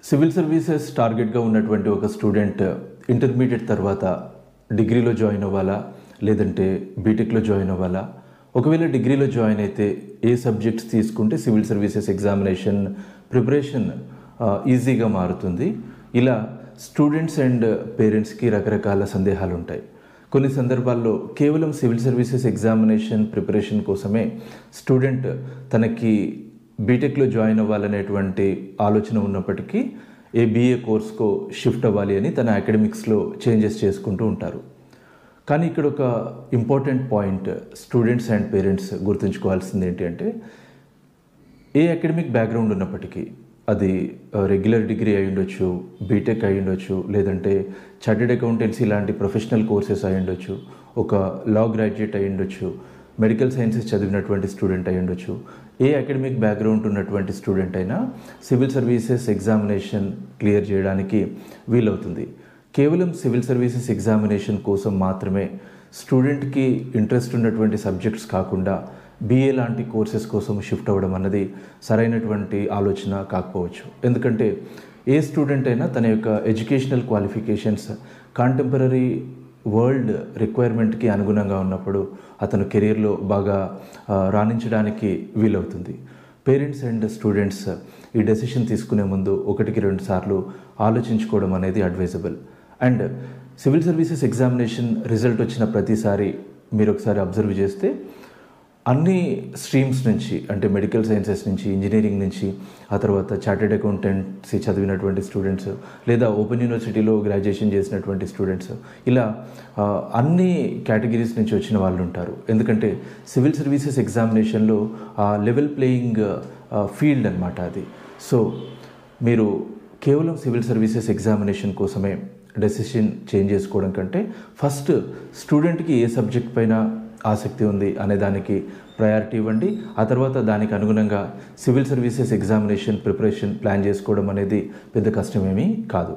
Civil services టార్గెట్గా ఉన్నటువంటి ఒక స్టూడెంట్ ఇంటర్మీడియట్ తర్వాత డిగ్రీలో జాయిన్ అవ్వాలా లేదంటే బీటెక్లో జాయిన్ అవ్వాలా? ఒకవేళ డిగ్రీలో జాయిన్ అయితే ఏ సబ్జెక్ట్స్ తీసుకుంటే సివిల్ సర్వీసెస్ ఎగ్జామినేషన్ ప్రిపరేషన్ ఈజీగా మారుతుంది? ఇలా స్టూడెంట్స్ అండ్ పేరెంట్స్కి రకరకాల సందేహాలు ఉంటాయి. కొన్ని సందర్భాల్లో కేవలం సివిల్ సర్వీసెస్ ఎగ్జామినేషన్ ప్రిపరేషన్ కోసమే స్టూడెంట్ తనకి బీటెక్లో జాయిన్ అవ్వాలనేటువంటి ఆలోచన ఉన్నప్పటికీ బీఏ కోర్స్కో షిఫ్ట్ అవ్వాలి అని తన అకాడమిక్స్లో చేంజెస్ చేసుకుంటూ ఉంటారు. కానీ ఇక్కడ ఒక important point students and parents గుర్తుంచుకోవాల్సింది ఏంటి అంటే, ఏ అకాడమిక్ బ్యాక్గ్రౌండ్ ఉన్నప్పటికీ, అది రెగ్యులర్ డిగ్రీ అయి ఉండొచ్చు, బీటెక్ అయి ఉండొచ్చు, లేదంటే చార్టెడ్ అకౌంటెన్సీ లాంటి ప్రొఫెషనల్ కోర్సెస్ అయి ఉండొచ్చు, ఒక లా గ్రాడ్యుయేట్ అయి ఉండొచ్చు, మెడికల్ సైన్సెస్ చదివినటువంటి స్టూడెంట్ అయి ఉండొచ్చు, ఏ అకాడమిక్ బ్యాక్గ్రౌండ్ ఉన్నటువంటి స్టూడెంట్ అయినా సివిల్ సర్వీసెస్ ఎగ్జామినేషన్ క్లియర్ చేయడానికి వీలవుతుంది. కేవలం సివిల్ సర్వీసెస్ ఎగ్జామినేషన్ కోసం మాత్రమే స్టూడెంట్కి ఇంట్రెస్ట్ ఉన్నటువంటి సబ్జెక్ట్స్ కాకుండా బీఏ లాంటి కోర్సెస్ కోసం షిఫ్ట్ అవ్వడం అన్నది సరైనటువంటి ఆలోచన కాకపోవచ్చు. ఎందుకంటే ఏ స్టూడెంట్ అయినా తన యొక్క ఎడ్యుకేషనల్ క్వాలిఫికేషన్స్ కాంటెంపరీ వరల్డ్ రిక్వైర్మెంట్కి అనుగుణంగా ఉన్నప్పుడు అతను కెరీర్లో బాగా రాణించడానికి వీలవుతుంది. పేరెంట్స్ అండ్ స్టూడెంట్స్ ఈ డెసిషన్ తీసుకునే ముందు 1-2 సార్లు ఆలోచించుకోవడం అనేది advisable. And civil services examination result వచ్చిన ప్రతిసారి మీరు ఒకసారి అబ్జర్వ్ చేస్తే అన్ని స్ట్రీమ్స్ నుంచి, అంటే మెడికల్ సైన్సెస్ నుంచి, ఇంజనీరింగ్ నుంచి, ఆ తర్వాత చార్టెడ్ అకౌంటెన్సీ చదివినటువంటి స్టూడెంట్స్, లేదా ఓపెన్ యూనివర్సిటీలో గ్రాడ్యుయేషన్ చేసినటువంటి స్టూడెంట్స్, ఇలా అన్ని కేటగిరీస్ నుంచి వచ్చిన వాళ్ళు ఉంటారు. ఎందుకంటే సివిల్ సర్వీసెస్ ఎగ్జామినేషన్లో లెవెల్ ప్లేయింగ్ ఫీల్డ్ అన్నమాట అది. సో మీరు కేవలం సివిల్ సర్వీసెస్ ఎగ్జామినేషన్ కోసమే డెసిషన్ చేంజ్ చేసుకోవడం కంటే ఫస్ట్ స్టూడెంట్కి ఏ సబ్జెక్ట్ పైన ఆసక్తి ఉంది అనే దానికి ప్రయారిటీ ఇవ్వండి. ఆ తర్వాత దానికి అనుగుణంగా civil services examination preparation plan చేసుకోవడం అనేది పెద్ద కష్టమేమీ కాదు.